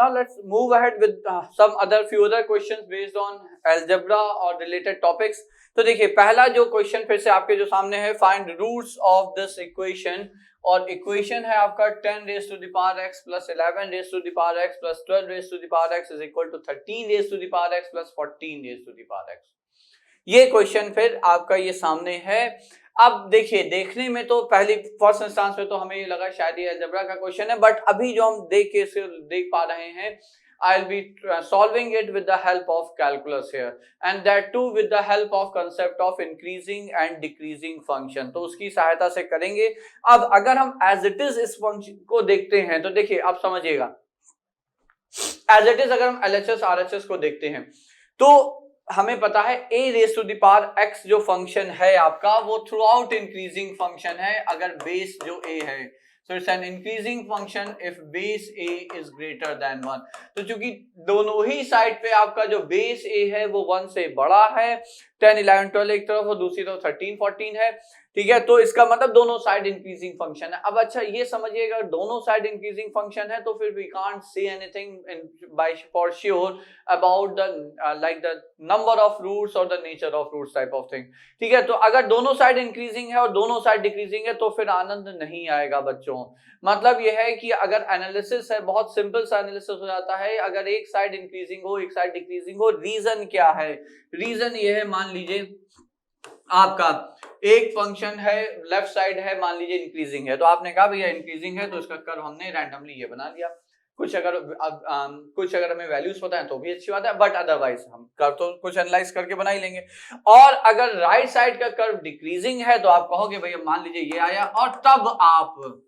now let's move ahead with some few other questions based on algebra और related topics. तो देखिए पहला जो क्वेश्चन फिर से आपके जो सामने है, find roots of this equation, और इक्वेशन है आपका 10 raised to the power x plus 11 raised to the power x plus 12 raised to the power x is equal to 13 raised to the power x plus 14 raised to the power x. ये question फिर आपका ये सामने है. अब देखिए देखने में तो पहली फर्स्ट इंस्टेंस में तो हमें ये लगा शायद ये अलजेब्रा का क्वेश्चन है, बट अभी जो हम देख पा रहे हैं, I'll be solving it with the help of calculus here, and that too with the help of concept of increasing and decreasing function. तो उसकी सहायता से करेंगे. अब अगर हम as it is इस फंक्शन को देखते हैं तो देखिए आप समझिएगा, as it is अगर हम LHS RHS को देखते हैं तो हमें पता है a raised to the power x जो फंक्शन है आपका वो थ्रू आउट इंक्रीजिंग फंक्शन है अगर बेस जो a है. So it's an increasing function if base a is greater than 1. तो चूंकि दोनों ही साइड पे आपका जो बेस a है वो 1 से बड़ा है, 10 11 12 एक तरफ और दूसरी तरफ 13 14 है, ठीक है. तो इसका मतलब दोनों साइड इंक्रीजिंग फंक्शन है. अब अच्छा ये समझिएगा, दोनों साइड इंक्रीजिंग फंक्शन है तो फिर we can't say anything by for sure about the like the number of roots और the nature of roots type of thing, ठीक है. तो अगर दोनों साइड इंक्रीजिंग है और दोनों साइड डिक्रीजिंग है तो फिर आनंद नहीं आएगा बच्चों. मतलब यह है कि अगर एनालिसिस है, बहुत सिंपल सा एनालिसिस हो जाता है. अगर एक साइड इंक्रीजिंग हो एक साइड डिक्रीजिंग हो, रीजन क्या है? रीजन ये है, मान लीजिए आपका एक फंक्शन है, लेफ्ट साइड है मान लीजिए इंक्रीजिंग है, तो आपने कहा भैया इंक्रीजिंग है तो इसका कर्व हमने रैंडमली ये बना लिया. कुछ अगर हमें वैल्यूज पता है तो भी अच्छी बात है, बट अदरवाइज हम कर्व तो कुछ एनालाइज करके बना ही लेंगे. और अगर राइट साइड का कर्व डिक्रीजिंग है तो आप कहोगे भैया मान लीजिए ये आया, और तब आप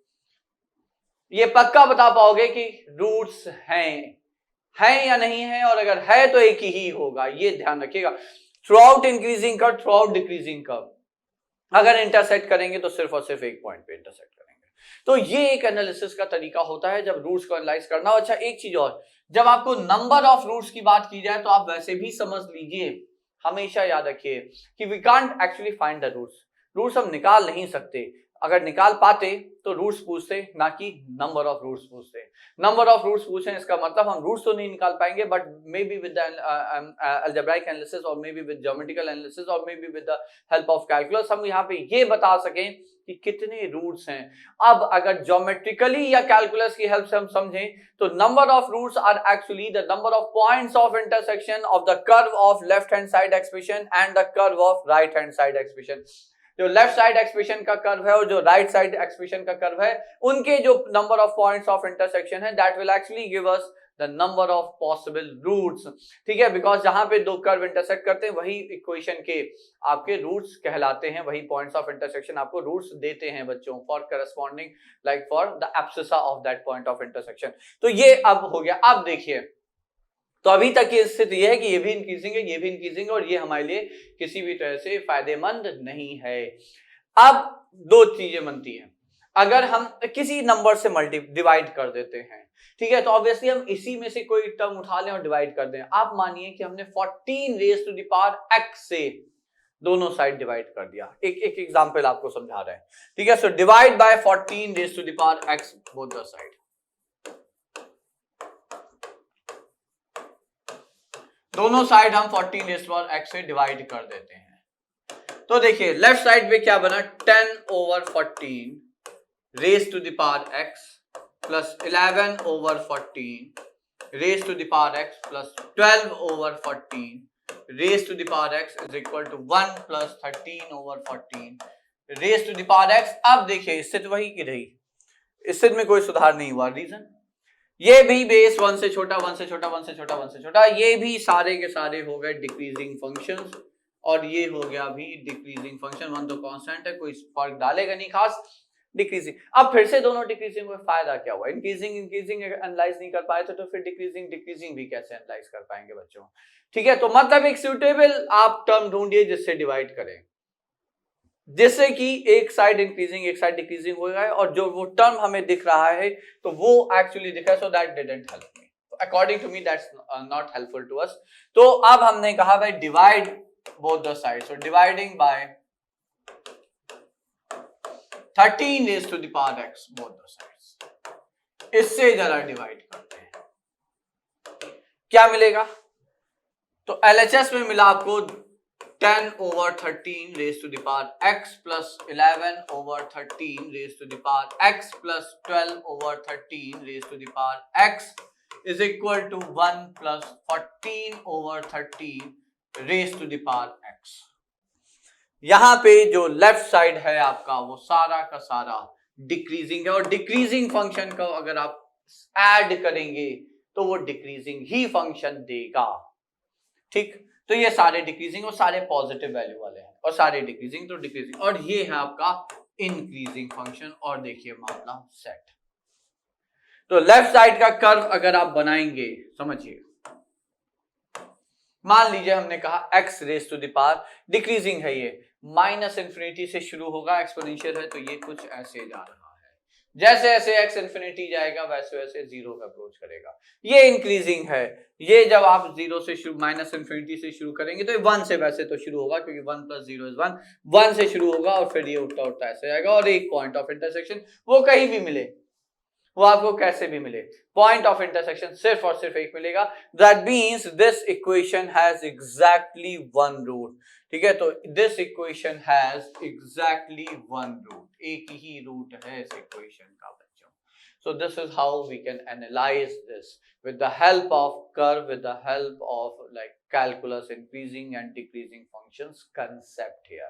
ये पक्का बता पाओगे कि रूट्स हैं या नहीं है, और अगर है तो एक ही होगा. ये ध्यान रखिएगा, through out increasing curve through out decreasing curve अगर इंटरसेक्ट करेंगे तो सिर्फ और सिर्फ एक पॉइंट पे इंटरसेक्ट करेंगे. तो ये एक एनालिसिस का तरीका होता है जब रूट्स को एनालाइज करना. अच्छा एक चीज और, जब आपको नंबर ऑफ रूट्स की बात की जाए तो आप वैसे भी समझ लीजिए, हमेशा याद रखिए कि we can't actually find the roots. Roots हम निकाल नहीं सकते. अगर निकाल पाते तो रूट्स पूछते, ना कि नंबर ऑफ रूट्स पूछते. नंबर ऑफ रूट्स पूछें इसका मतलब हम रूट्स तो नहीं निकाल पाएंगे, but maybe with algebraic analysis और maybe with geometrical analysis और maybe with the help of calculus हम यहाँ पे ये बता सकें कि कितने रूट्स हैं. अब अगर ज्योमेट्रिकली या कैलकुलस की हेल्प से हम समझें तो number of roots are actually the number of points of intersection of the curve of left hand side expression and the curve of right hand side expression. जो लेफ्ट साइड एक्सप्रेशन का curve है और जो right side expression का curve है, उनके जो number of points of intersection है that will actually give us the number of possible roots, ठीक है. बिकॉज जहां पे दो कर्व इंटरसेक्ट करते हैं वही इक्वेशन के आपके रूट्स कहलाते हैं, वही पॉइंट्स ऑफ इंटरसेक्शन आपको रूट्स देते हैं बच्चों for corresponding like for the abscissa of that point of intersection. तो ये अब हो गया. अब देखिए तो अभी तक की स्थिति यह है कि ये भी इंक्रीजिंग है, ये भी इंक्रीजिंग है, और ये हमारे लिए किसी भी तरह से फायदेमंद नहीं है. अब दो चीजें बनती हैं, अगर हम किसी नंबर से डिवाइड कर देते हैं, ठीक है, तो ऑब्वियसली हम इसी में से कोई टर्म उठा लें और डिवाइड कर दें. आप मानिए कि हमने 14 raise to the power x से दोनों साइड डिवाइड कर दिया. एक एग्जांपल आपको समझा रहे हैं, ठीक है. So divide by 14 raise to the power x both the side. दोनों साइड हम 14 रेज़ टू पावर x से डिवाइड कर देते हैं. तो देखिए लेफ्ट साइड पे क्या बना, 10 over 14 raise to the power x plus 11 over 14 raise to the power x plus 12 over 14 raise to the power x is equal to 1 plus 13 over 14 raise to the power x. अब देखिए स्थिति वही की रही, स्थिति में कोई सुधार नहीं हुआ. रीजन, ये भी बेस 1 से छोटा 1 से छोटा 1 से छोटा 1 से छोटा, ये भी सारे के सारे हो गए डिक्रीजिंग फंक्शंस, और ये हो गया भी डिक्रीजिंग फंक्शन. 1 तो कांस्टेंट है, कोई फर्क डालेगा नहीं खास. डिक्रीजिंग, अब फिर से दोनों डिक्रीजिंग में फायदा क्या हुआ? इंक्रीजिंग एनालाइज नहीं कर पाए थे तो फिर डिक्रीजिंग भी कैसे एनालाइज कर पाएंगे बच्चों, ठीक है. तो मतलब एक सूटेबल आप टर्म ढूंढिए जिससे डिवाइड करें, जिससे कि एक साइड इंक्रीजिंग एक साइड डिक्रीजिंग हो जाए, और जो वो टर्म हमें दिख रहा है तो वो एक्चुअली दिखा. So that didn't help me, according to me that's not helpful to us. तो अब हमने कहा भाई divide both the sides. So dividing by 13 raised to the power x both the sides. इससे जरा डिवाइड करते हैं. क्या मिलेगा? तो LHS में मिला आपको 10/13 raised to the power x plus 11/13 raised to the power x plus 12/13 raised to the power x is equal to 1 plus 14/13 raised to the power x. यहां पे जो लेफ्ट साइड है आपका वो सारा का सारा डिक्रीजिंग है, और डिक्रीजिंग फंक्शन को अगर आप ऐड करेंगे तो वो डिक्रीजिंग ही फंक्शन देगा। ठीक, तो ये सारे डिक्रीजिंग और सारे पॉजिटिव वैल्यू वाले हैं, और सारे डिक्रीजिंग तो डिक्रीजिंग, और ये है आपका इंक्रीजिंग फंक्शन। और देखिए मामला सेट। तो लेफ्ट साइड का कर्व अगर आप बनाएंगे, समझिए, मान लीजिए हमने कहा x raise to the power decreasing है, ये माइनस इंफिनिटी से शुरू होगा, एक्सपोनेंशियल है तो ये कुछ ऐसे जा रहा है, जैसे जैसे x इंफिनिटी जाएगा वैसे वैसे जीरो का अप्रोच करेगा। ये इंक्रीजिंग है, ये जब आप जीरो से शुरू माइनस इंफिनिटी से शुरू करेंगे तो ये 1 से वैसे तो शुरू होगा, क्योंकि 1 + 0 = 1, 1 से शुरू होगा और फिर ये उठता उठता ऐसे जाएगा, और एक पॉइंट ऑफ इंटरसेक्शन वो कहीं भी मिले, वो आपको कैसे भी मिले, पॉइंट ऑफ इंटरसेक्शन सिर्फ और सिर्फ एक मिलेगा। That means this equation has exactly one root. ठीक है, तो this equation has exactly one root, एक ही रूट है इस इक्वेशन का बच्चों। So this is how we can analyse this with the help of curve, with the help of like calculus, increasing and decreasing functions concept here.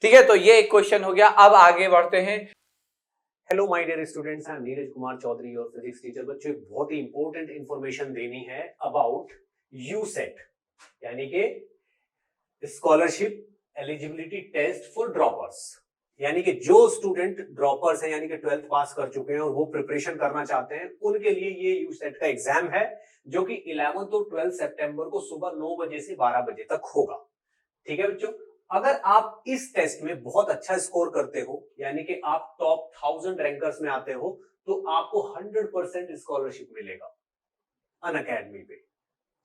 ठीक है, तो ये एक क्वेश्चन हो गया। अब आगे बढ़ते हैं। Hello my dear students, I am Neeraj Kumar Chaudhary और फिजिक्स टीचर। बच्चों, एक बहुत ही इंपॉर्टेंट इंफॉर्मेशन देनी है अबाउट यूसेट, यानी कि scholarship eligibility test for droppers. यानी कि जो स्टूडेंट ड्रॉपर्स हैं, यानी कि 12th पास कर चुके हैं और वो प्रिपरेशन करना चाहते हैं, उनके लिए ये यूसेट का एग्जाम है, जो कि 11 और 12 सितंबर को सुबह 9 बजे से 12 बजे तक होगा। ठीक है बच्चों, अगर आप इस टेस्ट में बहुत अच्छा स्कोर करते हो, यानी कि आप टॉप 1000 रैंकर्स में आते हो, तो आपको 100% स्कॉलरशिप मिलेगा अनअकैडमी पे।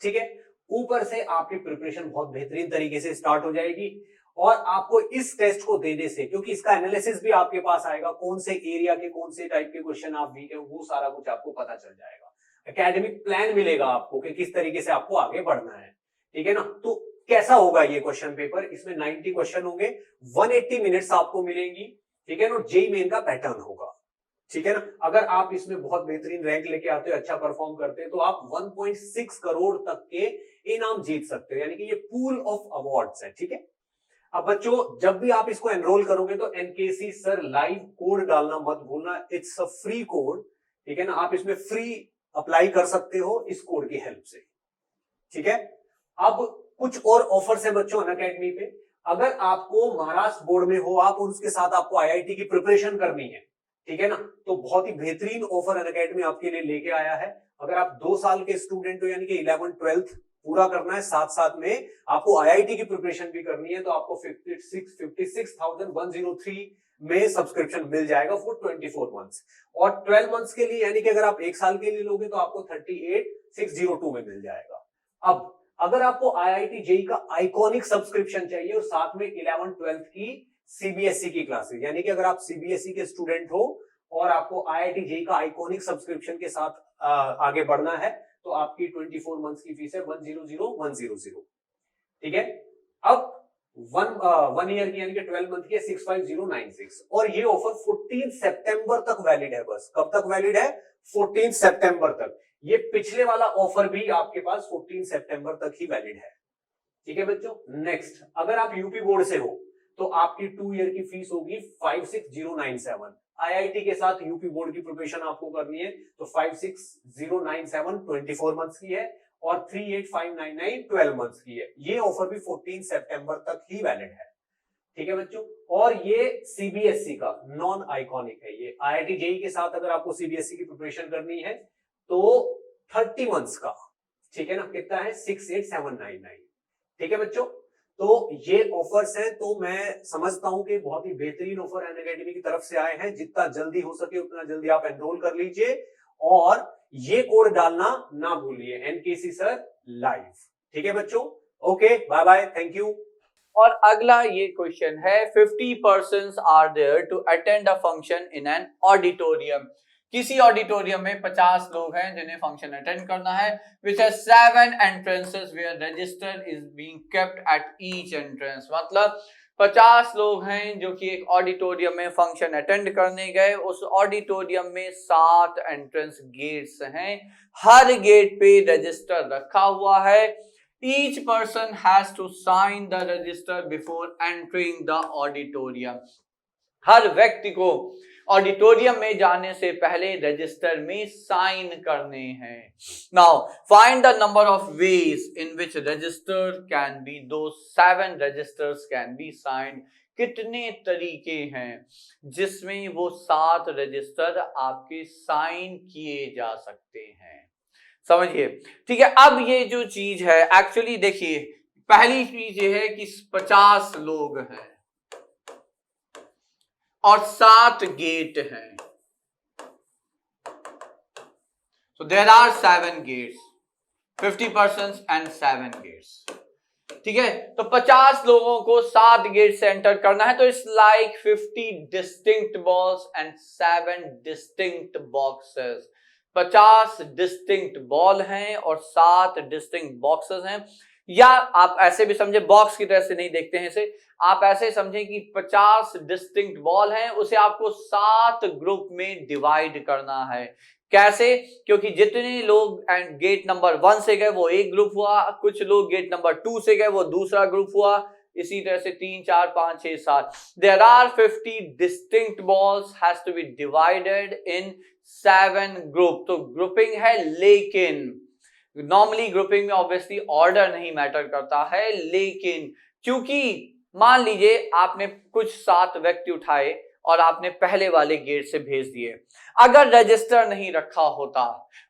ठीक है, ऊपर से आपकी प्रिपरेशन बहुत बेहतरीन तरीके से स्टार्ट हो जाएगी, और आपको इस टेस्ट को देने से, क्योंकि इसका एनालिसिस भी आपके पास आएगा, कौन से एरिया के कौन से टाइप के क्वेश्चन आप वीक है, वो सारा कुछ आपको पता चल जाएगा। एकेडमिक प्लान मिलेगा आपको कि किस तरीके से आपको आगे बढ़ना है। ठीक है ना, तो कैसा होगा ये क्वेश्चन पेपर? इसमें 90 क्वेश्चन होंगे, 180 मिनट्स आपको मिलेंगी। ठीक है ना, जेईई मेन का पैटर्न होगा। ठीक है ना, अगर आप इसमें बहुत बेहतरीन रैंक लेके आते हो, अच्छा परफॉर्म करते हैं, तो आप 1.6 करोड़ तक के इनाम जीत सकते हो, यानी कि ये पूल ऑफ अवार्ड्स है। ठीक है, अब बच्चों, जब भी आप इसको एनरोल करोगे तो एनकेसी सर लाइव कोड डालना मत भूलना, इट्स अ फ्री कोड। ठीक है ना, आप इसमें फ्री अप्लाई कर सकते हो इस कोड की हेल्प से। ठीक है, अब कुछ और ऑफर्स है बच्चों अनअकैडमी पे। अगर आपको महाराष्ट्र बोर्ड में हो आप, और उसके साथ आपको आईआईटी की प्रिपरेशन करनी है, ठीक है ना, तो बहुत ही बेहतरीन ऑफर अनअकैडमी आपके लिए लेके आया है। अगर आप 2 साल के स्टूडेंट हो, यानी कि 11th 12th पूरा करना है, साथ साथ में आपको आईआईटी की प्रिपरेशन भी करनी है, तो आपको 56,103 में सब्सक्रिप्शन मिल जाएगा फॉर 24 मंथ्स, और 12 मंथ्स के लिए, यानी कि अगर आप 1 साल के लिए लोगे तो आपको 38,602 में मिल जाएगा। अब अगर आपको आईआईटी जेईई का आइकॉनिक सब्सक्रिप्शन चाहिए, और साथ में 11th 12th की सीबीएसई की क्लासेस, यानी कि अगर आप सीबीएसई के स्टूडेंट हो और आपको आईआईटी जेईई का आइकॉनिक सब्सक्रिप्शन के साथ आगे बढ़ना है, तो आपकी 24 मंथ्स की फीस है 100,100। ठीक है, अब 1 ईयर की, यानी कि 12 मंथ की है 65096, और ये ऑफर 14 सितंबर तक वैलिड है। बस कब तक वैलिड है? 14 सितंबर तक। ये पिछले वाला ऑफर भी आपके पास 14 सितंबर तक ही वैलिड है। ठीक है बच्चों, नेक्स्ट, अगर आप यूपी बोर्ड से हो तो आपकी 2 ईयर की फीस होगी 56,097। आईआईटी के साथ यूपी बोर्ड की प्रिपरेशन आपको करनी है तो 56,097 24 मंथ्स की है, और 38,599 12 मंथ्स की है। ये ऑफर भी 14 सितंबर तक ही वैलिड है। ठीक है बच्चों, और ये सीबीएसई का नॉन आइकॉनिक है। ये आईआईटी जेईई के साथ अगर आपको सीबीएसई की प्रिपरेशन करनी है तो 30 मंथ्स का, ठीक है ना, कितना है? 68,799। ठीक है बच्चों, तो ये ऑफर्स हैं, तो मैं समझता हूं कि बहुत ही बेहतरीन ऑफर अनअकैडमी की तरफ से आए हैं। जितना जल्दी हो सके उतना जल्दी आप एनरोल कर लीजिए, और ये कोड डालना ना भूलिए, एनकेसी सर लाइव। ठीक है बच्चों, okay, bye bye, thank you. और अगला ये क्वेश्चन है, 50 persons are there to attend a function in an auditorium. किसी ऑडिटोरियम में 50 लोग हैं जिन्हें फंक्शन अटेंड करना है, which has 7 entrances where register is being kept at each entrance। मतलब 50 लोग हैं जो कि एक ऑडिटोरियम में फंक्शन अटेंड करने गए, उस ऑडिटोरियम में 7 एंट्रेंस गेट्स हैं, हर गेट पे रजिस्टर रखा हुआ है। Each person has to sign the register before entering the auditorium। हर व्यक्ति को ऑडिटोरियम में जाने से पहले रजिस्टर में साइन करने हैं। Now find the number of ways in which register can be, दो 7 रजिस्टर्स कैन बी साइंड। कितने तरीके हैं जिसमें वो 7 रजिस्टर आपके साइन किए जा सकते हैं, समझिए। ठीक है, अब ये जो चीज है एक्चुअली देखिए, पहली चीज ये है कि 50 लोग हैं और 7 गेट हैं, so there are 7 gates, 50 persons and 7 gates। ठीक है, तो 50 लोगों को 7 गेट से एंटर करना है, तो it's like 50 distinct balls and 7 distinct boxes. 50 distinct ball हैं और 7 डिस्टिंक्ट बॉक्सेस हैं, या आप ऐसे भी समझे, बॉक्स की तरह से नहीं देखते हैं इसे, आप ऐसे समझें कि 50 डिस्टिंक्ट बॉल हैं, उसे आपको 7 ग्रुप में डिवाइड करना है। कैसे? क्योंकि जितने लोग गेट नंबर 1 से गए वो एक ग्रुप हुआ, कुछ लोग गेट नंबर 2 से गए वो दूसरा ग्रुप हुआ, इसी तरह से 3 4 5 6 7। There are 50 distinct balls has to be divided in 7 group. तो ग्रुपिंग है, लेकिन नॉर्मली ग्रुपिंग में ऑब्वियसली ऑर्डर नहीं मैटर करता है, लेकिन क्योंकि मान लीजिए आपने कुछ 7 व्यक्ति उठाए और आपने पहले वाले गेट से भेज दिए, अगर रजिस्टर नहीं रखा होता,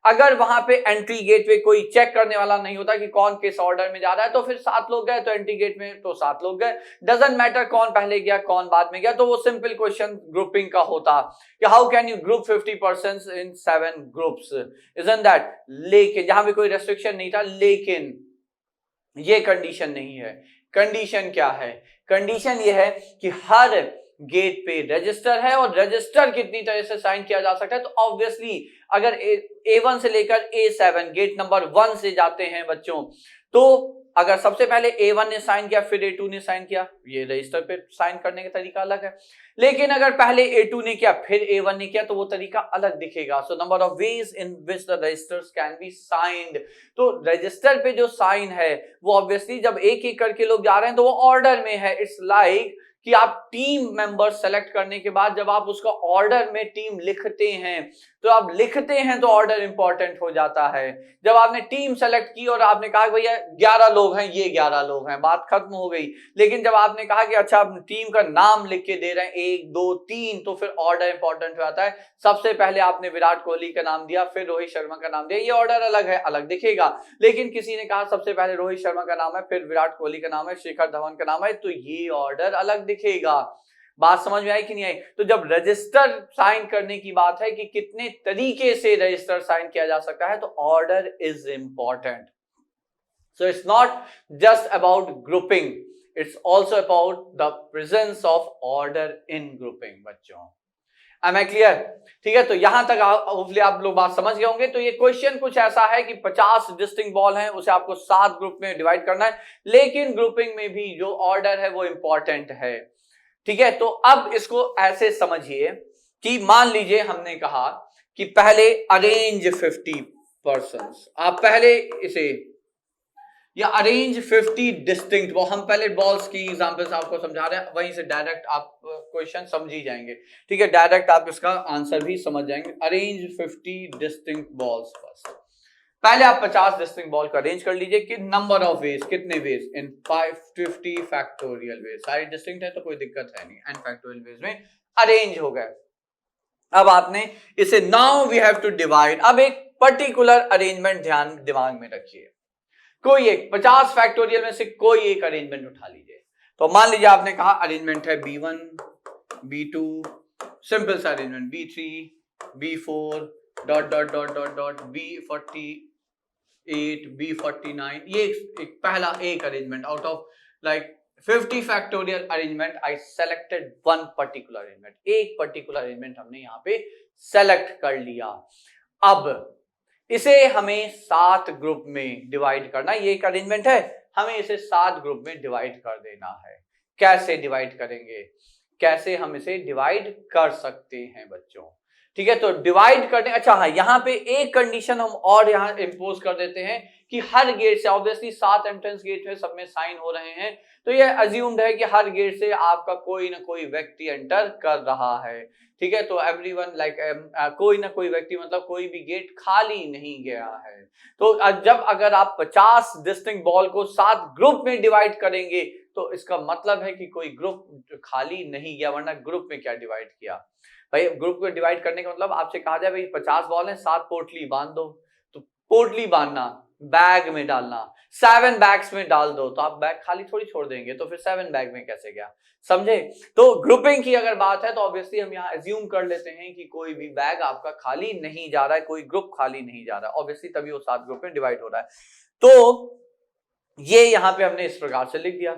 अगर वहां पे एंट्री गेट पे कोई चेक करने वाला नहीं होता कि कौन किस ऑर्डर में जा रहा है, तो फिर 7 लोग गए तो एंट्री गेट में तो 7 लोग गए, डजंट मैटर कौन पहले गया कौन बाद में गया। तो वो सिंपल क्वेश्चन ग्रुपिंग का होता कि how can you group 50 persons in 7 groups, isn't that. लेकिन जहां भी कोई रेस्ट्रिक्शन नहीं था, लेकिन ये कंडीशन नहीं है। कंडीशन क्या है? कंडीशन ये है कि हर गेट पे रजिस्टर है और रजिस्टर कितनी तरह से साइन किया जा सकता है। तो ऑब्वियसली अगर A1 से लेकर A7 गेट नंबर 1 से जाते हैं बच्चों, तो अगर सबसे पहले A1 ने साइन किया फिर A2 ने साइन किया, ये रजिस्टर पे साइन करने का तरीका अलग है। लेकिन अगर पहले A2 ने किया फिर A1 ने किया तो वो तरीका अलग दिखेगा। So number of ways in which the registers can be signed. तो रजिस्टर पे जो साइन है वो ऑब्वियसली जब एक एक करके लोग जा रहे हैं तो वो ऑर्डर में है। इट्स लाइक कि आप टीम मेंबर सेलेक्ट करने के बाद जब आप उसका ऑर्डर में टीम लिखते हैं, तो आप लिखते हैं तो ऑर्डर इंपॉर्टेंट हो जाता है। जब आपने टीम सेलेक्ट की और आपने कहा भैया 11 लोग हैं, ये 11 लोग हैं, बात खत्म हो गई। लेकिन जब आपने कहा कि अच्छा आप टीम का नाम लिख के दे रहे हैं 1 2 3, तो फिर ऑर्डर इंपॉर्टेंट हो जाता है। सबसे पहले आपने विराट कोहली का नाम दिया, फिर रोहित शर्मा का नाम दिया, ये ऑर्डर अलग है, अलग दिखेगा। लेकिन किसी ने कहा सबसे पहले रोहित शर्मा का नाम है, फिर विराट कोहली का नाम है, शिखर धवन का नाम है, तो ये ऑर्डर अलग दिखेगा। बात समझ में आई कि नहीं आई? तो जब रजिस्टर साइन करने की बात है कि कितने तरीके से रजिस्टर साइन किया जा सकता है, तो order is important. So it's not just about grouping, it's also about the presence of order in grouping. बच्चों, Am I clear? ठीक है, तो यहां तक होपफुली आप लोग बात समझ गए होंगे। तो ये क्वेश्चन कुछ ऐसा है कि 50 डिस्टिंक्ट बॉल हैं, उसे आपको 7 ग्रुप में डिवाइड करना है, लेकिन ग्रुपिंग में भी जो ऑर्डर है वो इंपॉर्टेंट है। ठीक है, तो अब इसको ऐसे समझिए कि मान लीजिए हमने कहा कि पहले अरेंज 50 पर्सन्स, आप पहले इसे या अरेंज 50 डिस्टिंक्ट, वो हम पहले बॉल्स की एग्जांपल्स आपको समझा रहे हैं, वहीं से डायरेक्ट आप क्वेश्चन समझ ही जाएंगे। ठीक है, डायरेक्ट आप इसका आंसर भी समझ जाएंगे। Arrange 50 distinct balls first. पहले आप 50 डिस्टिंक्ट बॉल का अरेंज कर लीजिए कि नंबर ऑफ वेज, कितने वेज? In 50 factorial ways. सारे डिस्टिंक्ट है तो कोई दिक्कत है नहीं, एन फैक्टोरियल वेज में अरेंज हो गए। अब आपने इसे now we have to divide. अब एक पर्टिकुलर अरेंजमेंट ध्यान दिमाग में रखिए, कोई एक 50 फैक्टोरियल में से कोई एक अरेंजमेंट उठा लीजिए। तो मान लीजिए आपने कहा अरेंजमेंट है B1 B2, सिंपल सा arrangement B3 B4 dot dot dot dot dot B48 B49, ये एक पहला एक arrangement out of like 50 factorial arrangement I selected one particular arrangement, एक पर्टिकुलर अरेंजमेंट हमने यहाँ पे सेलेक्ट कर लिया। अब इसे हमें 7 ग्रुप में डिवाइड करना, ये एक अरेंजमेंट है, हमें इसे 7 ग्रुप में डिवाइड कर देना है। कैसे डिवाइड करेंगे, कैसे हम इसे डिवाइड कर सकते हैं बच्चों? ठीक है, तो डिवाइड करने, अच्छा हाँ, यहाँ पे एक कंडीशन हम और यहाँ इंपोज कर देते हैं कि हर गेट से, ऑब्वियसली 7 एंट्रेंस गेट है, सब में साइन हो रहे हैं, तो ये अज्यूम्ड है कि हर गेट से आपका कोई ना कोई व्यक्ति एंटर कर रहा है। ठीक है, तो एवरीवन लाइक कोई ना कोई व्यक्ति, मतलब कोई भी गेट खाली नहीं गया है। तो जब अगर आप 50 डिस्टिंक्ट बॉल को 7 ग्रुप में डिवाइड करेंगे तो इसका मतलब है कि कोई ग्रुप खाली नहीं गया, वरना ग्रुप में क्या डिवाइड किया भाई? ग्रुप को डिवाइड करने का मतलब आपसे कहा जाए भाई 50 बॉल है, 7 पोटली बांध दो, तो पोटली बांधना, बैग में डालना, 7 बैग्स में डाल दो, तो आप बैग खाली थोड़ी छोड़ देंगे, तो फिर 7 बैग में कैसे गया, समझे? तो ग्रुपिंग की अगर बात है तो ऑब्वियसली हम यहाँ एज्यूम कर लेते हैं कि कोई भी बैग आपका खाली नहीं जा रहा है, कोई ग्रुप खाली नहीं जा रहा है, ऑब्वियसली तभी वो 7 ग्रुप में डिवाइड हो रहा है। तो ये यहाँ पे हमने इस प्रकार से लिख दिया।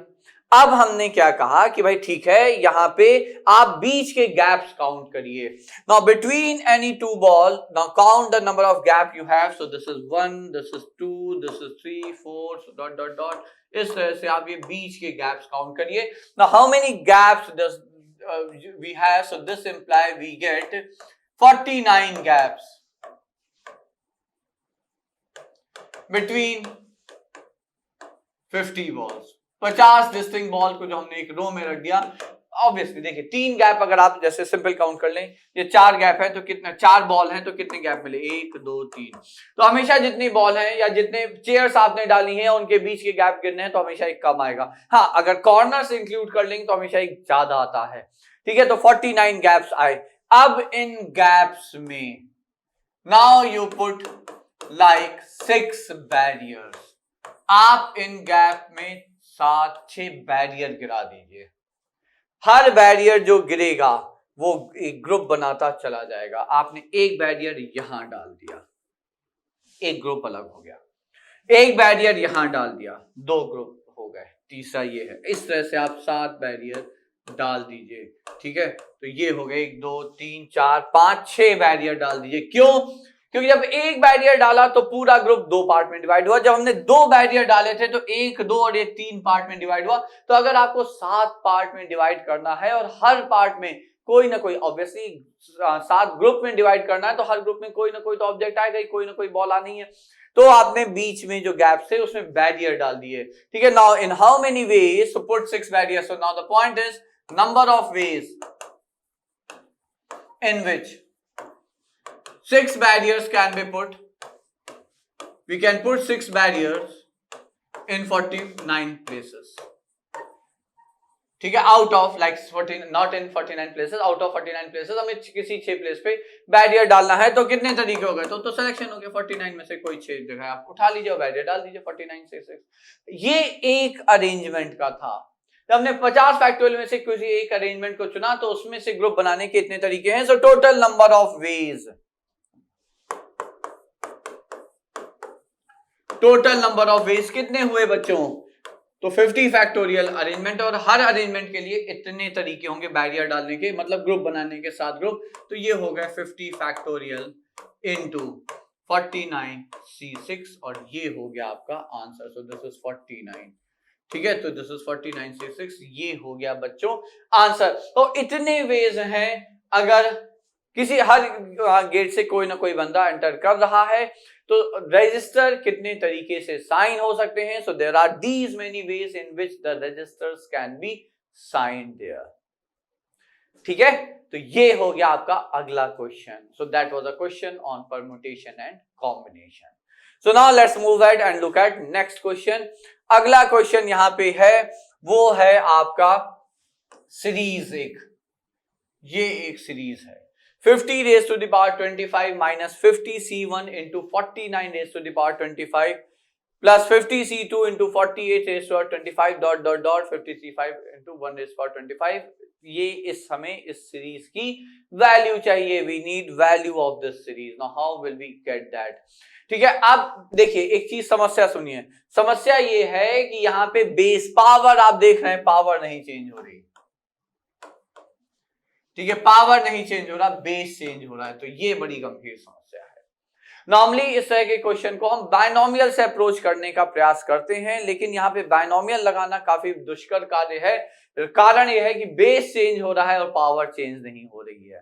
अब हमने क्या कहा कि भाई ठीक है, यहां पे आप बीच के गैप्स काउंट करिए। Now between any two ball, now count the number of gap you have, so this is 1, this is 2, this is 3, 4, so dot dot dot, इस तरह से आप ये बीच के गैप्स काउंट करिए। Now how many gaps does we have, so this imply we get 49 gaps between 50 balls. 50 distinct ball को जो हमने एक रो में रख दिया, ऑब्वियसली देखिए 3 गैप अगर आप जैसे सिंपल काउंट कर लें, ये 4 गैप है तो कितने, 4 बॉल हैं तो कितने गैप मिले, 1 2 3। तो हमेशा जितनी बॉल हैं या जितने चेयर्स आपने डाली हैं उनके बीच के गैप गिनने हैं तो हमेशा एक कम आएगा। हाँ, अगर कॉर्नर्स इंक्लूड कर लेंगे तो हमेशा एक ज्यादा आता है। ठीक है, तो 49 गैप्स आए। अब इन गैप्स में now you put like 6 barriers, आप इन गैप में 7-6 बैरियर गिरा दीजिए। हर बैरियर जो गिरेगा वो एक ग्रुप बनाता चला जाएगा। आपने एक बैरियर यहां डाल दिया, एक ग्रुप अलग हो गया, एक बैरियर यहां डाल दिया, 2 ग्रुप हो गए, तीसरा ये है। इस तरह से आप 7 बैरियर डाल दीजिए। ठीक है, तो ये हो गए 1 2 3 4 5 6 बैरियर डाल दीजिए। क्यों? क्योंकि जब एक बैरियर डाला तो पूरा ग्रुप 2 पार्ट में डिवाइड हुआ। जब हमने 2 बैरियर डाले थे तो 1 2 और 1 3 पार्ट में डिवाइड हुआ। तो अगर आपको 7 पार्ट में डिवाइड करना है और हर पार्ट में कोई ना कोई, ऑब्वियसली 7 ग्रुप में डिवाइड करना है तो हर ग्रुप में कोई ना कोई तो ऑब्जेक्ट आएगा, कोई ना कोई बॉल आनी है, तो आपने बीच में जो गैप थे उसमें बैरियर डाल दिए। ठीक है, now in how many ways to put 6 barrier, so now the point is number of ways in which 6 barriers can be put. We can put 6 barriers in 49 places. ठीक है, out of like 14, not in 49 places, out of 49 places हमें किसी 6 place पे barrier डालना है। तो कितने तरीके हो गए, तो सिलेक्शन हो गया, 49 में से कोई 6 जगह आप उठा लीजिए, बैरियर डाल दीजिए 49 से 6। ये एक अरेंजमेंट का था। जब हमने 50 फैक्टोरियल में से किसी एक अरेंजमेंट को चुना तो उसमें से ग्रुप बनाने के इतने तरीके हैं। So total number of veg, total number of ways कितने हुए बच्चों? तो 50 फैक्टोरियल अरेंजमेंट, और हर अरेंजमेंट के लिए इतने तरीके होंगे बैरियर डालने के, मतलब ग्रुप बनाने के 7 ग्रुप। तो ये हो गया 50 फैक्टोरियल इनटू 49 C6 और ये हो गया आपका आंसर। So this is 49। ठीक है, तो दिस इज 49 C6, ये हो गया बच्चों आंसर। तो इतने वेज हैं, अगर किसी हर गेट से कोई ना कोई बंदा एंटर कर रहा है तो रजिस्टर कितने तरीके से साइन हो सकते हैं। So there are these many ways in which the registers can be signed there. ठीक है, तो ये हो गया आपका अगला question. So that was a question on permutation and combination. So now let's move ahead and look at next question. अगला question यहां पे है, वो है आपका सीरीज। ये एक सीरीज है, 50 raised to the power 25 minus 50 C1 into 49 raised to the power 25 plus 50 C2 into 48 raised to the power 25 dot dot dot 50 C5 into 1 raised to the power 25 ये इस हमें इस सीरीज की वैल्यू चाहिए, we need value of this series, now how will we get that. ठीक है, अब देखिए एक चीज समस्या सुनिए, समस्या ये है कि यहाँ पे बेस पावर आप देख रहे हैं पावर नहीं चेंज हो रही, ठीक है, पावर नहीं चेंज हो रहा, बेस चेंज हो रहा है, तो ये बड़ी गंभीर समस्या है। नॉर्मली इस तरह के क्वेश्चन को हम बायनोमियल से अप्रोच करने का प्रयास करते हैं, लेकिन यहाँ पे बायनोमियल लगाना काफी दुष्कर कार्य है, कारण यह है कि बेस चेंज हो रहा है और पावर चेंज नहीं हो रही है,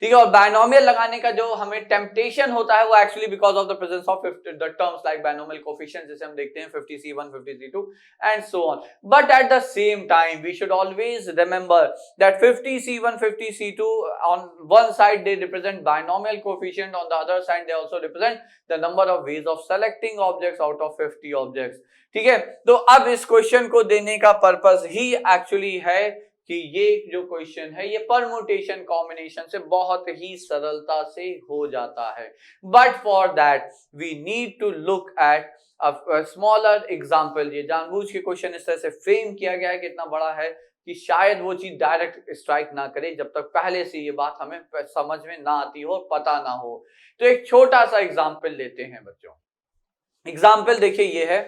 ठीक है। और बायनोमियल लगाने का जो हमें टेम्पटेशन होता है वो actually because of the presence of the terms like binomial coefficient, जैसे हम देखते हैं 50C1, 50C2 and so on. But at the same time we should always remember that 50C1, 50C2 on one side they represent binomial coefficient, on the other side they also represent the number of ways of selecting objects out of 50 objects, ठीक है। तो अब इस question को देने का purpose ही actually है कि ये जो क्वेश्चन है ये परम्यूटेशन कॉम्बिनेशन से बहुत ही सरलता से हो जाता है, but for that we need to look at a smaller example. ये जानबूझ के क्वेश्चन इस तरह से फ्रेम किया गया है कि इतना बड़ा है कि शायद वो चीज डायरेक्ट स्ट्राइक ना करे जब तक पहले से ये बात हमें समझ में ना आती हो, पता ना हो। तो एक छोटा सा एग्जांपल लेते हैं बच्चों। एग्जांपल देखिए ये है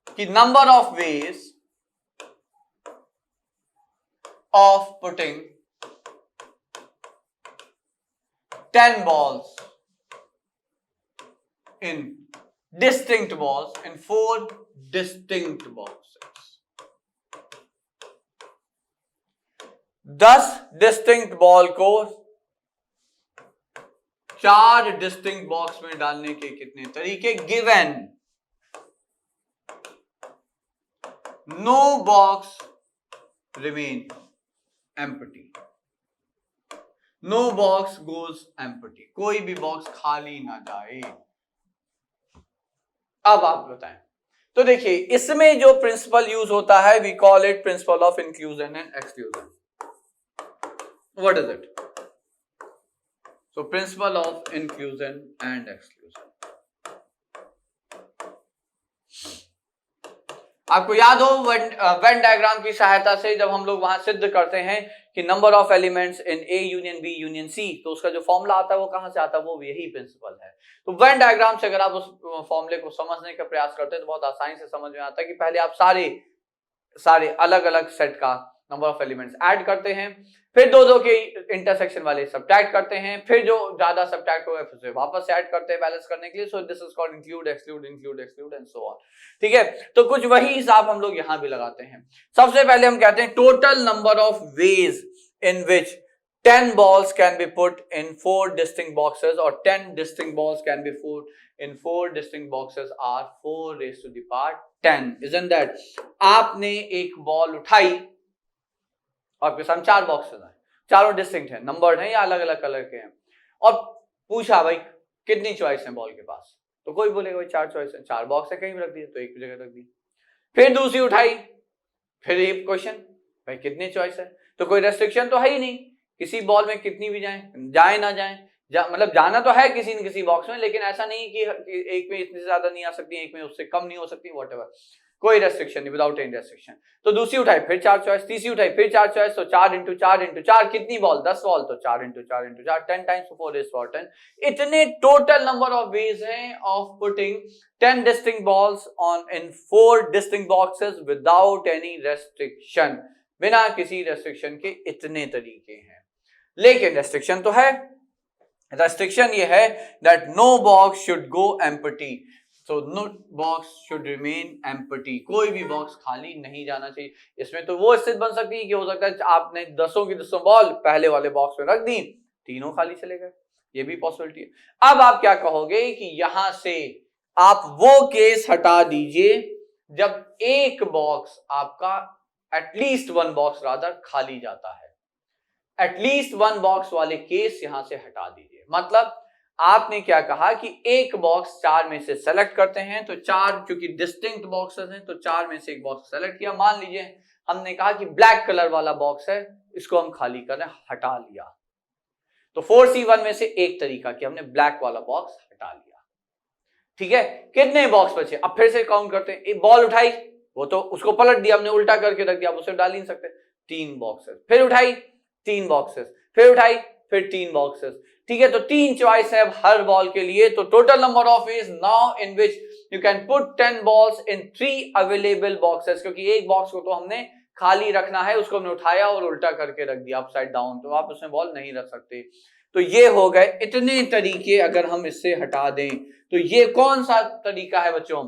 कि number of veg of putting 10 balls in distinct balls in 4 distinct boxes. 10 distinct ball को 4 distinct box में डालने के कितने तरीके, given no box remain empty, no box goes empty, कोई भी बॉक्स खाली ना जाए। अब आप बताएं, तो देखिए इसमें जो प्रिंसिपल यूज होता है we call it principle of inclusion and exclusion. What is it? So principle of inclusion and exclusion, आपको याद हो वेन डायग्राम की सहायता से जब हम लोग वहां सिद्ध करते हैं कि number of elements in A union B union C, तो उसका जो फॉर्मूला आता है वो कहां से आता है, वो यही प्रिंसिपल है। तो वेन डायग्राम से अगर आप उस फॉर्मूले को समझने का प्रयास करते हैं तो बहुत आसानी से समझ में आता है कि पहले आप सारे अलग अलग सेट का नंबर ऑफ एलिमेंट्स ऐड करते हैं, फिर दो के इंटरसेक्शन वाले सब्ट्रैक्ट करते हैं, फिर जो ज्यादा सब्ट्रैक्ट हुए फिर से वापस ऐड करते हैं बैलेंस करने के लिए। सो this is called include exclude include exclude and so on, ठीक है। तो कुछ वही हिसाब हम लोग यहां भी लगाते हैं। सबसे पहले हम कहते हैं total number of ways in which 10 balls can be put in 4 distinct boxes or 10 distinct balls can be put in 4 distinct boxes are 4 raised to the power 10, isn't that? आपने एक बॉल उठाई, आपके सामने 4 बॉक्सेस हैं, चारों distinct हैं, numbered हैं या अलग अलग कलर के हैं, और पूछा भाई कितनी चॉइस है बॉल के पास, तो कोई बोलेगा भाई 4 चॉइस है, 4 बॉक्स है, कहीं भी रख दिए तो एक जगह रख दी। फिर दूसरी उठाई, फिर ये क्वेश्चन भाई कितनी चॉइस है, तो कोई रेस्ट्रिक्शन तो है ही नहीं, किसी बॉल में कितनी भी जाए ना जाए, मतलब जाना तो है किसी न किसी बॉक्स में, लेकिन ऐसा नहीं कि एक में इतनी ज्यादा नहीं आ सकती, एक में उससे कम नहीं हो सकती, व्हाटएवर, कोई रेस्ट्रिक्शन नहीं, विदाउट एनी रेस्ट्रिक्शन। तो दूसरी उठाई फिर 4 चॉइस, तीसरी उठाई फिर 4 चॉइस, तो 4 इंटू 4 कितनी बॉल, 10 बॉल, तो 4 इंटू 4 10 टाइम्स 4 इज 10। इतने टोटल नंबर ऑफ वेज हैं of putting 10 distinct balls on in 4 distinct boxes without any restriction, बिना किसी रेस्ट्रिक्शन के इतने तरीके हैं। लेकिन रेस्ट्रिक्शन तो है, रेस्ट्रिक्शन ये है that no box should go empty, so no box should remain empty, कोई भी बॉक्स खाली नहीं जाना चाहिए। इसमें तो वो स्थिति बन सकती है कि हो सकता है आपने 10 की 10 बॉल पहले वाले बॉक्स में रख दी, तीनों खाली चले गए, ये भी पॉसिबिलिटी है। अब आप क्या कहोगे कि यहां से आप वो केस हटा दीजिए जब एक बॉक्स आपका एटलीस्ट 1 बॉक्स रादर खाली जाता है, एटलीस्ट 1 बॉक्स वाले केस यहां से हटा दीजिए। मतलब आपने क्या कहा कि एक बॉक्स 4 में से सेलेक्ट करते हैं, तो 4 चूंकि डिस्टिंक्ट बॉक्सेस हैं तो 4 में से एक बॉक्स सेलेक्ट किया। मान लीजिए हमने कहा कि ब्लैक कलर वाला बॉक्स है, इसको हम खाली करें, हटा लिया, तो 4C1 में से एक तरीका कि हमने ब्लैक वाला बॉक्स हटा लिया, ठीक है। कितने बॉक्स बचे, अब फिर से काउंट करते हैं, एक बॉल उठाई, वो तो उसको पलट दिया हमने, उल्टा करके रख दिया, आप उसे डाल ही नहीं सकते, 3 बॉक्सेस, फिर उठाई 3 बॉक्सेस, फिर उठाई फिर 3 बॉक्सेस। ठीक है, तो 3 चॉइस है अब हर बॉल के लिए। तो total number of veg now in which you can put 10 balls in 3 available boxes, क्योंकि एक बॉक्स को तो हमने खाली रखना है, उसको हमने उठाया और उल्टा करके रख दिया अपसाइड डाउन, तो आप उसमें बॉल नहीं रख सकते। तो ये हो गए इतने तरीके। अगर हम इससे हटा दें तो ये कौन सा तरीका है बच्चों?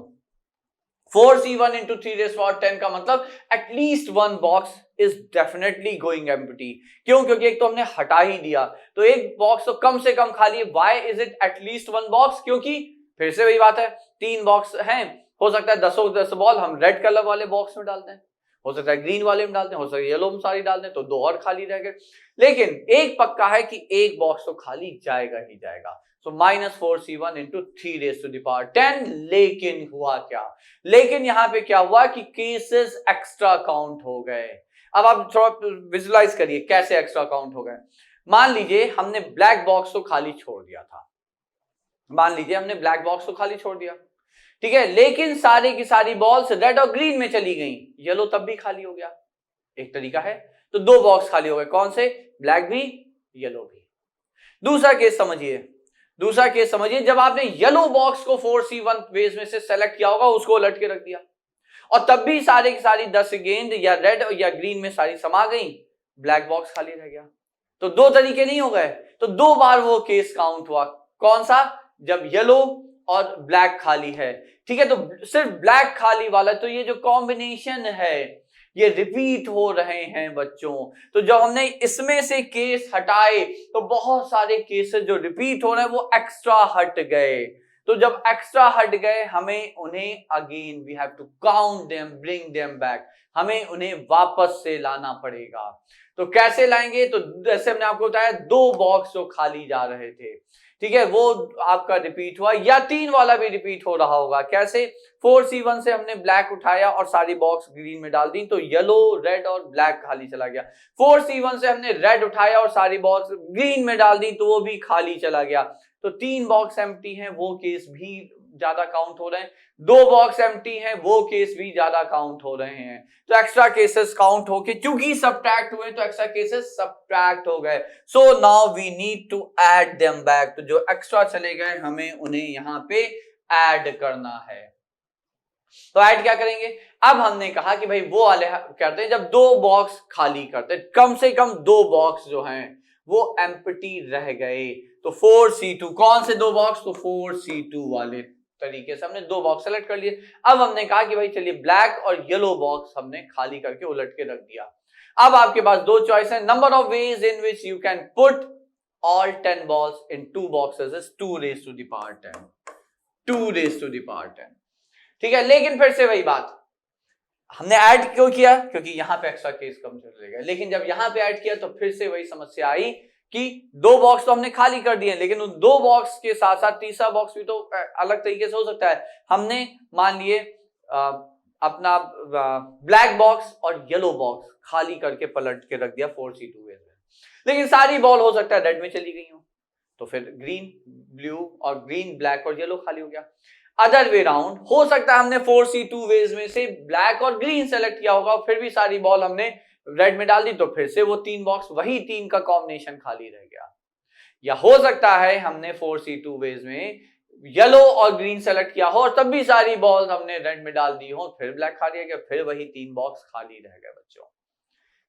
4c1 into 3 raised power 10 का मतलब at least 1 box is definitely going empty. क्यों? क्योंकि एक तो हमने हटा ही दिया, तो एक बॉक्स तो कम से कम खाली है। Why is it at least 1 box? क्योंकि फिर से वही बात है, 3 बॉक्स हैं, हो सकता है 10 बॉल हम रेड कलर वाले बॉक्स में डालते हैं, हो सकता है ग्रीन वाले में डालते हैं, हो सकता है येलो में सारी डाल दें, तो 2 और खाली रह गए। लेकिन एक पक्का है कि एक बॉक्स तो खाली जाएगा ही जाएगा। सो -4c1 into 3 raised to the power 10। लेकिन हुआ क्या? लेकिन यहां पे क्या हुआ कि केसेस एक्स्ट्रा काउंट हो गए। अब आप थोड़ा विजुलाइज करिए कैसे एक्स्ट्रा काउंट हो गए। मान लीजिए हमने ब्लैक बॉक्स को खाली छोड़ दिया था, मान लीजिए हमने ब्लैक बॉक्स को खाली छोड़ दिया, ठीक है, लेकिन सारी की सारी बॉल्स रेड और ग्रीन में चली गई, येलो तब भी खाली हो गया। एक तरीका है, तो 2 बॉक्स खाली हो गए, कौन से? ब्लैक भी येलो भी। दूसरा केस समझिए, दूसरा केस समझिए, जब आपने येलो बॉक्स को 4c1 वेज में से सेलेक्ट किया होगा, उसको उलट के रख दिया और तब भी सारे की सारी 10 गेंद या रेड या ग्रीन में सारी समा गई, ब्लैक बॉक्स खाली रह गया। तो 2 तरीके नहीं हो गए, तो 2 बार वो केस काउंट हुआ। कौन सा? जब येलो और ब्लैक खाली है। ठीक है, तो सिर्फ ब्लैक खाली वाला, तो ये जो कॉम्बिनेशन है ये रिपीट हो रहे हैं बच्चों। तो जब हमने इसमें से केस हटाए तो बहुत सारे केसेस जो रिपीट हो रहे हैं वो एक्स्ट्रा हट गए। तो जब एक्स्ट्रा हट गए, हमें उन्हें again we have to count them, bring them back, हमें उन्हें वापस से लाना पड़ेगा। तो कैसे लाएंगे? तो जैसे हमने आपको बताया 2 बॉक्स जो खाली जा रहे थे, ठीक है, वो आपका रिपीट हुआ, या 3 वाला भी रिपीट हो रहा होगा। कैसे? 4c1 से हमने ब्लैक उठाया और सारी बॉक्स ग्रीन में डाल दी, तो येलो, रेड और ब्लैक खाली चला गया। 4c1 से हमने रेड उठाया और सारी बॉक्स ग्रीन में डाल दी, तो वो भी खाली चला गया। तो 3 बॉक्स एम्प्टी हैं, वो केस भी ज्यादा काउंट हो रहे हैं। 2 बॉक्स एम्प्टी हैं, वो केस भी ज्यादा काउंट हो रहे हैं। तो एक्स्ट्रा केसेस काउंट होके क्योंकि सब्ट्रैक्ट हुए, तो एक्स्ट्रा केसेस सब्ट्रैक्ट हो गए। So now we need to add them back. तो जो एक्स्ट्रा चले गए हमें उन्हें यहां पे ऐड करना है। तो ऐड क्या करेंगे? अब हमने कहा कि भाई वो वाले करते हैं जब 2 बॉक्स खाली करते हैं, कम से कम 2 बॉक्स जो हैं वो एम्प्टी रह गए। तो 4c2, कौन से 2 बॉक्स? तो 4c2 वाले तरीके से हमने 2 बॉक्स सेलेक्ट कर लिए। अब हमने कहा कि भाई चलिए ब्लैक और येलो बॉक्स हमने खाली करके उलट के रख दिया। अब आपके पास 2 चॉइस है। Number of ways in which you can put all 10 balls in 2 boxes is 2 raised to the power 10, 2 raised to the power 10। ठीक है, लेकिन फिर से वही बात, हमने ऐड क्यों किया? क्योंकि यहां पे एक्स्ट्रा केस कम चलेगा। लेकिन जब यहां पे ऐड किया तो फिर से वही समस्या आई कि 2 बॉक्स तो हमने खाली कर दिए, लेकिन उन 2 बॉक्स के साथ साथ तीसरा बॉक्स भी तो अलग तरीके से हो सकता है। हमने मान लिए अपना ब्लैक बॉक्स और येलो बॉक्स खाली करके पलट के रख दिया 4c2 में, लेकिन सारी बॉल हो सकता है रेड में चली गई हो, तो फिर ग्रीन, ब्लू और ग्रीन, ब्लैक और येलो खाली हो गया। अदर वे राउंड हो सकता है हमने 4c2 वेज में से ब्लैक और ग्रीन सेलेक्ट किया होगा, फिर भी सारी बॉल हमने रेड में डाल दी, तो फिर से वो 3 बॉक्स वही 3 का कॉम्बिनेशन खाली रह गया। या हो सकता है हमने 4c2 वेज में येलो और ग्रीन सेलेक्ट किया हो और तब भी सारी बॉल्स हमने रेड में डाल दी हो, फिर ब्लैक खाली रह गया, फिर वही 3 बॉक्स खाली रह गए बच्चों।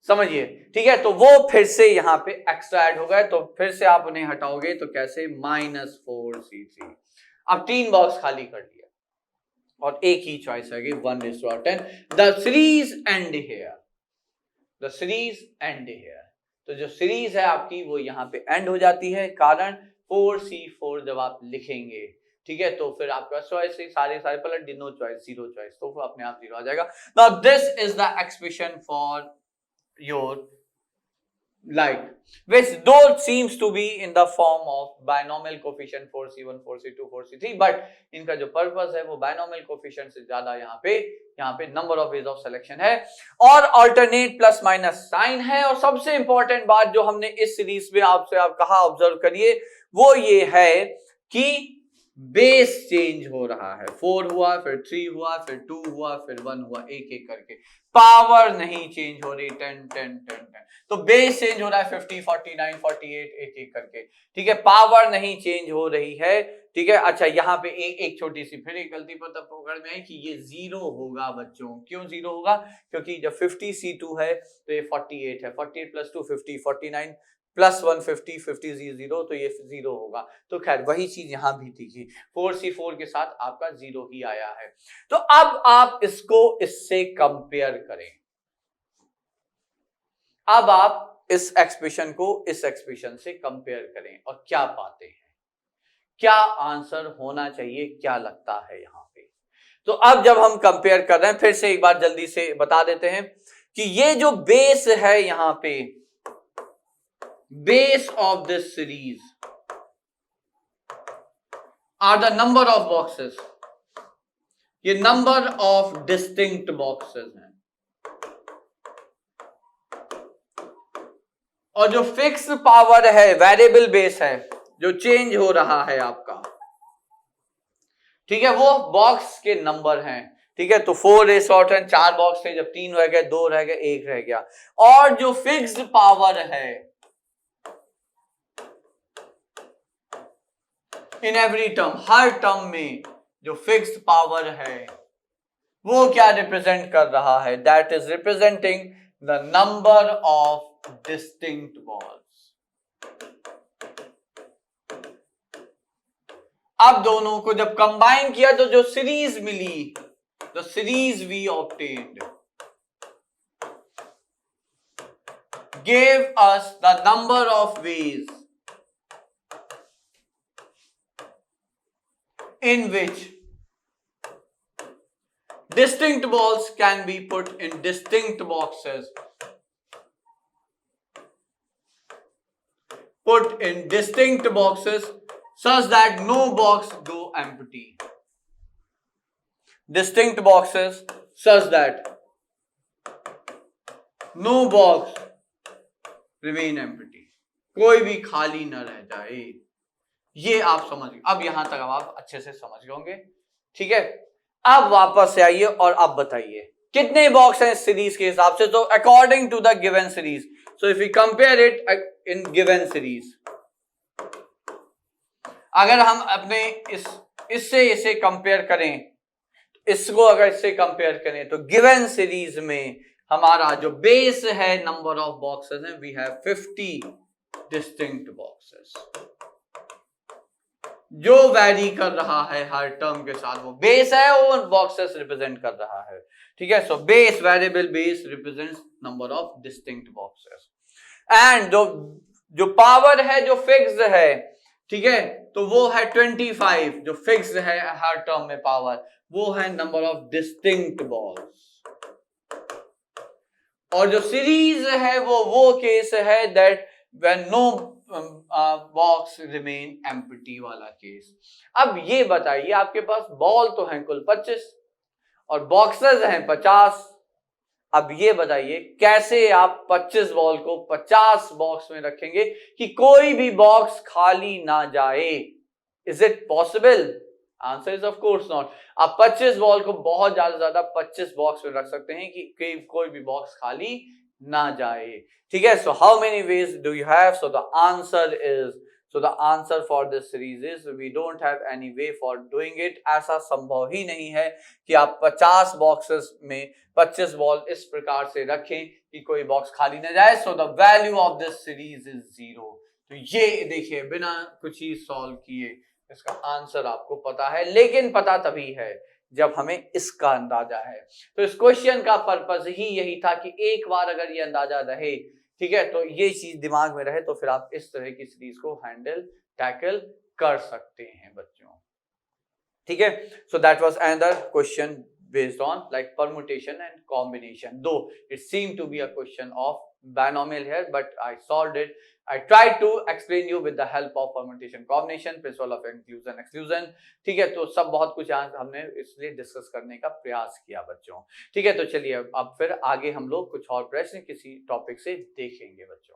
समझिए, ठीक है, तो वो फिर से यहां पे एक्स्ट्रा ऐड हो गए। तो फिर से आप उन्हें हटाओगे तो कैसे? -4c3। अब 3 बॉक्स खाली कर दिया और एक ही चॉइस है 1:10। The series and here, the series and here. तो जो सीरीज है आपकी वो यहाँ पे एंड हो जाती है, कारण 4c4 जब आप लिखेंगे, ठीक है, तो फिर आपका चॉइस सारे पलट दी, नो चॉइस, 0 चॉइस, तो अपने आप 0 आ जाएगा। Now this is the expression for your like, which though seems to be in the form of binomial coefficient 4c1, 4c2, 4c3, but इनका जो पर्पस है वो binomial coefficient से ज्यादा यहाँ पे number of ways of selection है और अल्टरनेट प्लस माइनस साइन है। और सबसे इंपॉर्टेंट बात जो हमने इस सीरीज में आपसे आप कहा, ऑब्जर्व करिए, वो ये है कि बेस चेंज हो रहा है। 4 हुआ, फिर 3 हुआ, फिर 2 हुआ, फिर 1 हुआ, एक एक करके पावर नहीं चेंज हो रही, 10 10 10 10, तो बेस चेंज हो रहा है 50 49 48 एक एक करके, ठीक है, पावर नहीं चेंज हो रही है, ठीक है। अच्छा यहाँ पे एक छोटी सी फिर एक गलती पता पकड़ में आई कि ये 0 होगा बच्चों। क्यों 0 होगा? क्योंकि जब 50 C2 है तो ये 48 है, 48 प्लस 2 50, 49 प्लस 150 50 0, तो ये 0 होगा। तो खैर वही चीज यहां भी थी, 4C4 के साथ आपका 0 ही आया है। तो अब आप इसको इससे कंपेयर करें, अब आप इस एक्सप्रेशन को इस एक्सप्रेशन से कंपेयर करें और क्या पाते हैं, क्या आंसर होना चाहिए, क्या लगता है यहां पे। तो अब जब हम कंपेयर कर रहे हैं, फिर से एक बार जल्दी से बता देते हैं कि ये जो बेस है यहां पे, base of this series are the number of boxes, ये नंबर ऑफ डिस्टिंक्ट बॉक्सेस हैं, और जो फिक्स पावर है, वेरिएबल बेस है, जो चेंज हो रहा है आपका, ठीक है, वो बॉक्स के नंबर हैं, ठीक है। तो 4 रेस आउट है, 4 बॉक्स थे, जब 3 रह गए, 2 रह गए, 1 रह गया। और जो फिक्स्ड पावर है in every term, her term में जो फिक्स्ड पावर है वो क्या रिप्रेजेंट कर रहा है? That is representing the number of distinct balls. अब दोनों को जब कंबाइन किया तो जो सीरीज मिली, the series we obtained gave us the number of ways in which distinct balls can be put in distinct boxes, put in distinct boxes such that no box go empty. Distinct boxes such that no box remain empty, कोई भी खाली न रह जाए। ये आप समझ गए, अब यहां तक अब आप अच्छे से समझ गए होंगे, ठीक है। अब वापस से आइए और अब बताइए कितने बॉक्स हैं इस सीरीज के हिसाब से। तो according to the given series, so if you compare it in given series, अगर हम अपने इससे इसे कंपेयर करें, इसको अगर इससे कंपेयर करें, तो गिवन सीरीज में हमारा जो बेस है, नंबर ऑफ बॉक्सेस है, वी हैव 50 डिस्टिंक्ट बॉक्सेस, जो वैरी कर रहा है हर टर्म के साथ, वो बेस है, वो बॉक्सेस रिप्रेजेंट कर रहा है, ठीक है। So base, variable base represents number of distinct boxes, and जो पावर है, जो फिक्स्ड है, ठीक है, तो वो है 25, जो फिक्स्ड है हर टर्म में पावर, वो है नंबर ऑफ डिस्टिंक्ट बॉल्स। और जो सीरीज है वो केस है that when no box remain empty वाला केस। अब ये बताइए, आपके पास बॉल तो हैं कुल 25 और बॉक्सेस हैं 50। अब ये बताइए कैसे आप 25 बॉल को 50 बॉक्स में रखेंगे कि कोई भी बॉक्स खाली ना जाए? Is it possible? Answer is of course not. आप 25 बॉल को बहुत ज्यादा 25 बॉक्स में रख सकते हैं कि कोई भी बॉक्स खाली ना जाए, ठीक है। So how many ways do you have? So the answer for this series is we don't have any way for doing it. ऐसा संभव ही नहीं है कि आप 50 बॉक्सेस में 25 बॉल इस प्रकार से रखें कि कोई बॉक्स खाली ना जाए। So the value of this series is 0। तो ये देखिए, बिना कुछ ही सॉल्व किए इसका आंसर आपको पता है, लेकिन पता तभी है जब हमें इसका अंदाजा है। तो इस क्वेश्चन का पर्पस ही यही था कि एक बार अगर ये अंदाजा रहे, ठीक है, तो ये चीज दिमाग में रहे, तो फिर आप इस तरह की सीरीज को टैकल कर सकते हैं बच्चों, ठीक है। सो that was another question based on like permutation and combination, though it seemed to be a question of binomial here, but I solved it. I tried to explain you with the help of permutation, combination, principle of inclusion, exclusion, ठीक है। तो सब बहुत कुछ यहाँ हमने इसलिए discuss करने का प्रयास किया बच्चों, ठीक है। तो चलिए अब फिर आगे हम लोग कुछ और प्रश्न किसी टॉपिक से देखेंगे बच्चों।